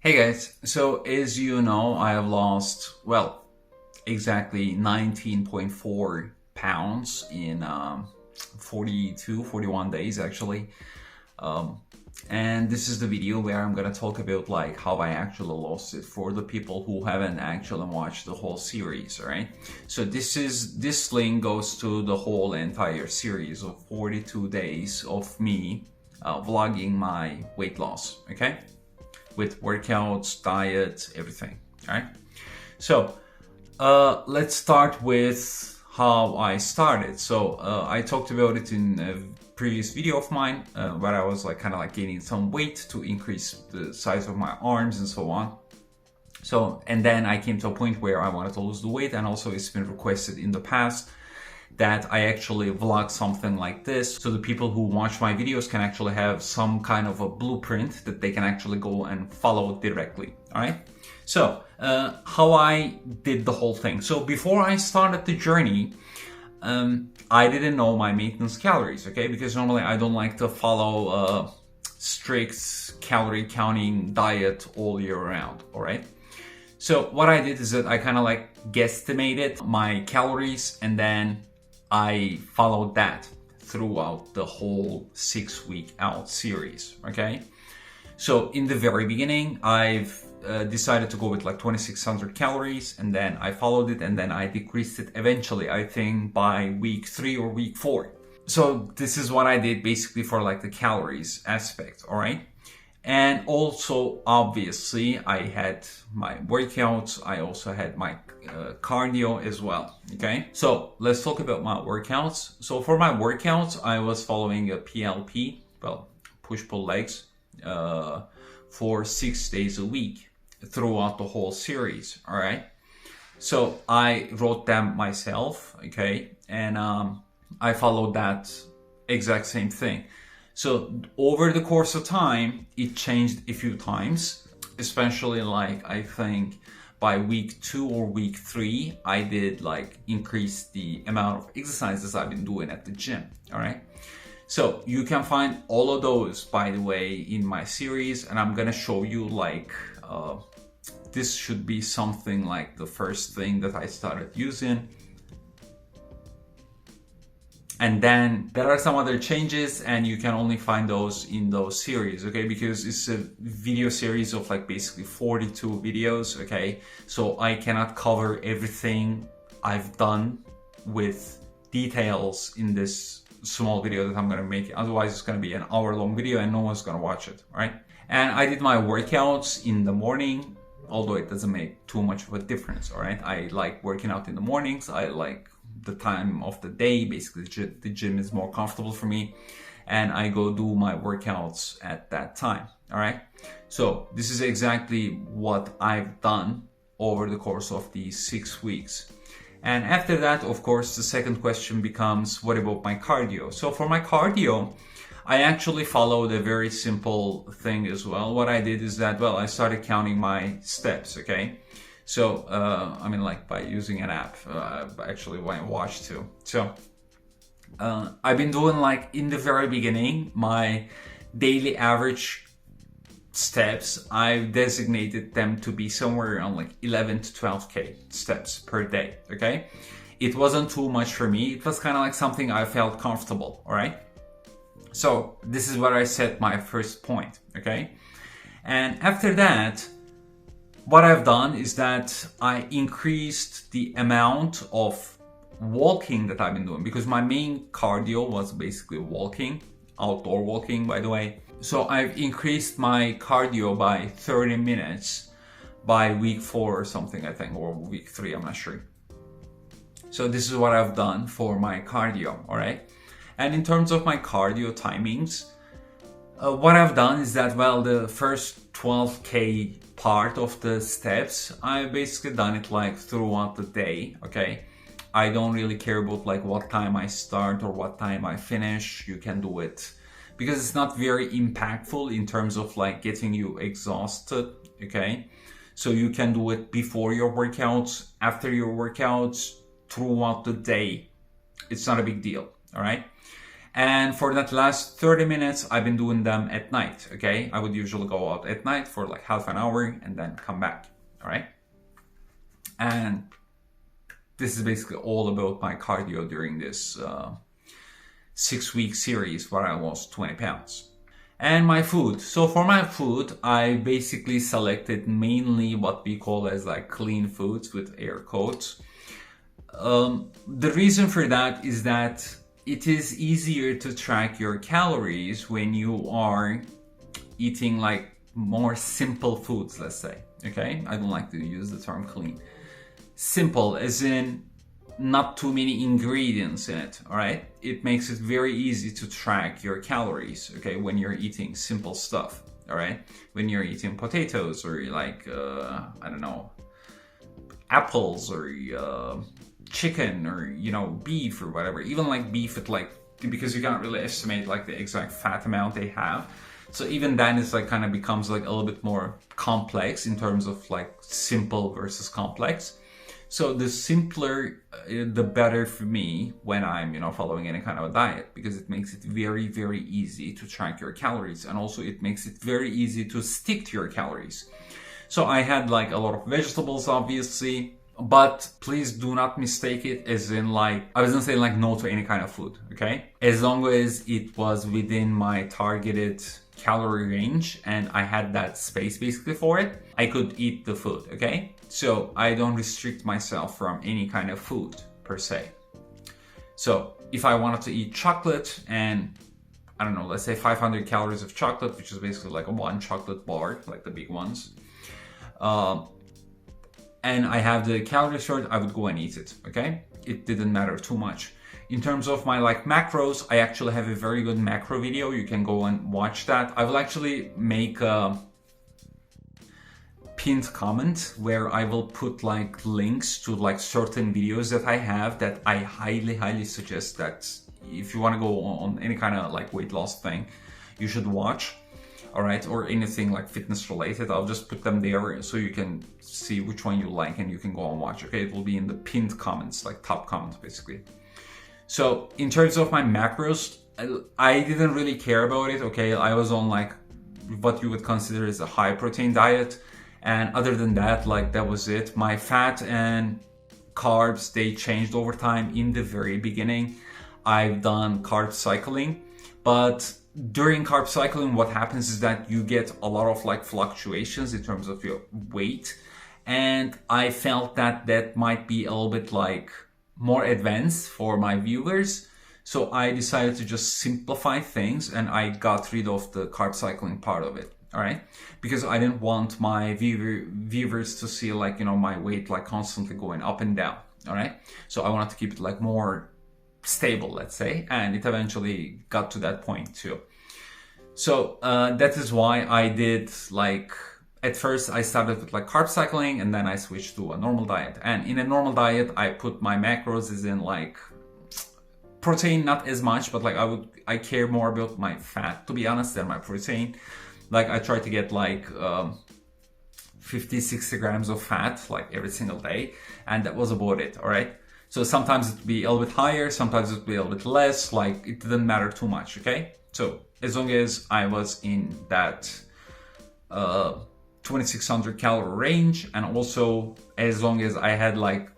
Hey guys, so as you know, I have lost, well, exactly 19.4 pounds in 41 days actually. Um, and this is the video where I'm gonna talk about like how I actually lost it for the people who haven't actually watched the whole series, alright? So this link goes to the whole entire series of 42 days of me vlogging my weight loss, okay? With workouts, diet, everything, alright? So let's start with how I started. So I talked about it in a previous video of mine where I was like kind of like gaining some weight to increase the size of my arms and so on. So, and then I came to a point where I wanted to lose the weight, and also it's been requested in the past that I actually vlog something like this so the people who watch my videos can actually have some kind of a blueprint that they can actually go and follow directly. All right, so how I did the whole thing. So before I started the journey, I didn't know my maintenance calories, okay, because normally I don't like to follow strict calorie counting diet all year round. All right, so what I did is that I kind of like guesstimated my calories, and then I followed that throughout the whole 6-week out series, okay? So in the very beginning, I've decided to go with like 2,600 calories, and then I followed it, and then I decreased it eventually, I think by week 3 or week 4. So this is what I did basically for like the calories aspect, all right? And also, obviously, I had my workouts. I also had my cardio as well, okay? So let's talk about my workouts. So for my workouts, I was following a PLP, well, push-pull legs, for 6 days a week throughout the whole series, all right? So I wrote them myself, okay? And I followed that exact same thing. So over the course of time, it changed a few times, especially like I think by week 2 or week 3, I did like increase the amount of exercises I've been doing at the gym, all right? So you can find all of those, by the way, in my series, and I'm gonna show you like, this should be something like the first thing that I started using. And then there are some other changes, and you can only find those in those series, okay? Because it's a video series of like basically 42 videos, okay? So I cannot cover everything I've done with details in this small video that I'm gonna make. Otherwise, it's gonna be an hour-long video and no one's gonna watch it, right? And I did my workouts in the morning, although it doesn't make too much of a difference, all right? I like working out in the mornings. I like the time of the day, basically the gym is more comfortable for me, and I go do my workouts at that time, all right? So this is exactly what I've done over the course of these 6 weeks. And after that, of course, the second question becomes, what about my cardio? So for my cardio, I actually followed a very simple thing as well. What I did is that, well, I started counting my steps, okay? So, I mean, like by using an app, actually my watch too. So, I've been doing like in the very beginning, my daily average steps, I've designated them to be somewhere around like 11 to 12K steps per day, okay? It wasn't too much for me. It was kind of like something I felt comfortable, all right? So this is where I set my first point, okay? And after that, what I've done is that I increased the amount of walking that I've been doing, because my main cardio was basically walking, outdoor walking, by the way. So I've increased my cardio by 30 minutes by week 4 or something, I think, or week 3, I'm not sure. So this is what I've done for my cardio, all right? And in terms of my cardio timings, what I've done is that, well, the first 12K part of the steps, I've basically done it like throughout the day, okay? I don't really care about like what time I start or what time I finish. You can do it because it's not very impactful in terms of like getting you exhausted, okay? So you can do it before your workouts, after your workouts, throughout the day. It's not a big deal, all right? And for that last 30 minutes, I've been doing them at night, okay? I would usually go out at night for like half an hour and then come back, all right? And this is basically all about my cardio during this 6-week series where I lost 20 pounds. And my food. So for my food, I basically selected mainly what we call as like clean foods with air quotes. The reason for that is that it is easier to track your calories when you are eating like more simple foods, let's say, okay? I don't like to use the term clean. Simple as in not too many ingredients in it, all right? It makes it very easy to track your calories, okay, when you're eating simple stuff, all right? When you're eating potatoes or like, I don't know, apples or chicken or, you know, beef or whatever. Even like beef, it like, because you can't really estimate like the exact fat amount they have. So even then it's like kind of becomes like a little bit more complex in terms of like simple versus complex. So the simpler, the better for me when I'm, you know, following any kind of a diet, because it makes it very, very easy to track your calories. And also it makes it very easy to stick to your calories. So I had like a lot of vegetables, obviously, but please do not mistake it as in like, I wasn't saying like no to any kind of food, okay? As long as it was within my targeted calorie range and I had that space basically for it, I could eat the food, okay? So I don't restrict myself from any kind of food per se. So if I wanted to eat chocolate and I don't know, let's say 500 calories of chocolate, which is basically like a one chocolate bar, like the big ones, and I have the calorie chart, I would go and eat it, okay? It didn't matter too much. In terms of my like macros, I actually have a very good macro video. You can go and watch that. I will actually make a pinned comment where I will put like links to like certain videos that I have that I highly suggest that if you want to go on any kind of like weight loss thing, you should watch. All right, or anything like fitness related, I'll just put them there so you can see which one you like and you can go and watch, okay? It will be in the pinned comments, like top comments basically. So in terms of my macros, I didn't really care about it, okay? I was on like what you would consider as a high protein diet. And other than that, like that was it. My fat and carbs, they changed over time. In the very beginning, I've done carb cycling, but during carb cycling, what happens is that you get a lot of like fluctuations in terms of your weight. And I felt that that might be a little bit like more advanced for my viewers. So I decided to just simplify things and I got rid of the carb cycling part of it. All right. Because I didn't want my viewers to see like, you know, my weight like constantly going up and down. All right. So I wanted to keep it like more stable, let's say, and it eventually got to that point too. So that is why I did like, at first I started with like carb cycling and then I switched to a normal diet. And in a normal diet, I put my macros as in like protein, not as much, but like I care more about my fat, to be honest, than my protein. Like I try to get like 50-60 grams of fat like every single day, and that was about it. All right. So sometimes it would be a little bit higher, sometimes it would be a little bit less, like it didn't matter too much, okay? So as long as I was in that 2600 calorie range, and also as long as I had like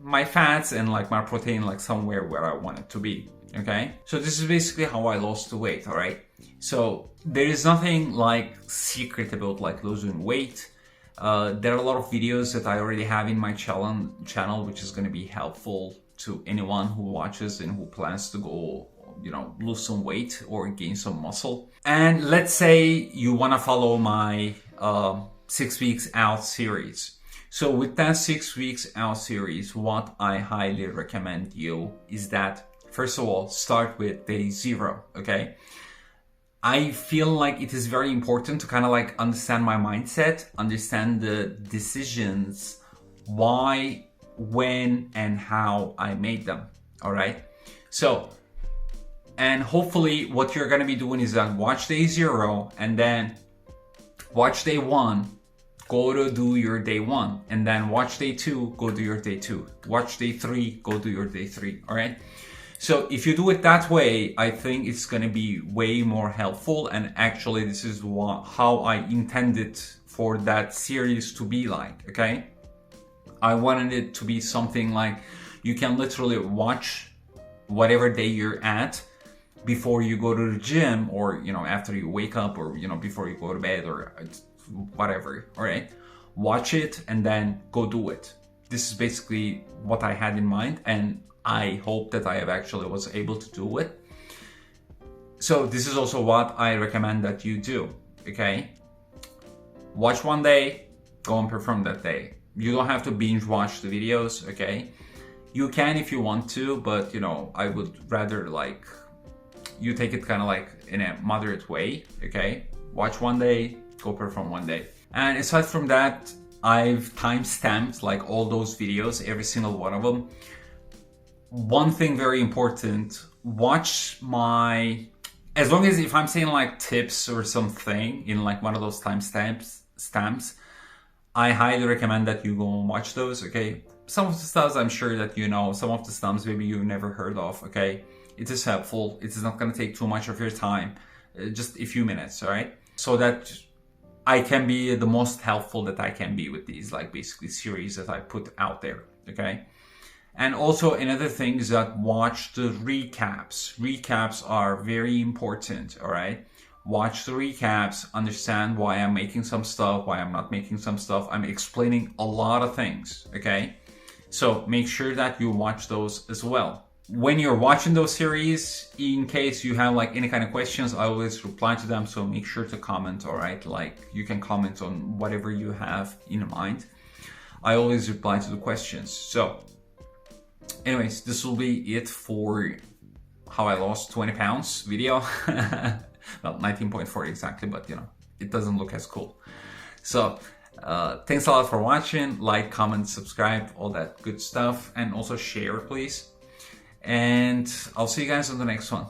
my fats and like my protein like somewhere where I want it to be, okay? So this is basically how I lost the weight, all right? So there is nothing like secret about like losing weight. There are a lot of videos that I already have in my channel, which is going to be helpful to anyone who watches and who plans to go, you know, lose some weight or gain some muscle. And let's say you want to follow my 6 weeks out series. So with that 6 weeks out series, what I highly recommend you is that, first of all, start with day 0, okay? I feel like it is very important to kind of like understand my mindset, understand the decisions, why, when, and how I made them. All right. So, and hopefully what you're going to be doing is that watch day 0 and then watch day 1, go to do your day 1, and then watch day 2, go do your day 2, watch day 3, go do your day 3. All right. So if you do it that way, I think it's going to be way more helpful. And actually, this is how I intended for that series to be like, okay? I wanted it to be something like you can literally watch whatever day you're at before you go to the gym, or, you know, after you wake up, or, you know, before you go to bed, or whatever, all right? Watch it and then go do it. This is basically what I had in mind, and I hope that I have actually was able to do it. So this is also what I recommend that you do, okay? Watch one day, go and perform that day. You don't have to binge watch the videos, okay? You can if you want to, but, you know, I would rather like you take it kind of like in a moderate way, okay? Watch one day, go perform one day. And aside from that, I've timestamped like all those videos, every single one of them. One thing very important, watch my, as long as if I'm saying like tips or something in like one of those timestamps, I highly recommend that you go and watch those, okay? Some of the stuff I'm sure that you know, some of the stuff maybe you've never heard of, okay? It is helpful. It is not going to take too much of your time, just a few minutes, all right? So that I can be the most helpful that I can be with these, like basically series that I put out there, okay? And also another thing is that watch the recaps. Recaps are very important, all right? Watch the recaps, understand why I'm making some stuff, why I'm not making some stuff. I'm explaining a lot of things, okay? So make sure that you watch those as well. When you're watching those series, in case you have like any kind of questions, I always reply to them. So make sure to comment, all right? Like you can comment on whatever you have in mind. I always reply to the questions. So anyways, this will be it for how I lost 20 pounds video. Well, 19.4 exactly, but you know, it doesn't look as cool. So thanks a lot for watching. Like, comment, subscribe, all that good stuff. And also share, please. And I'll see you guys on the next one.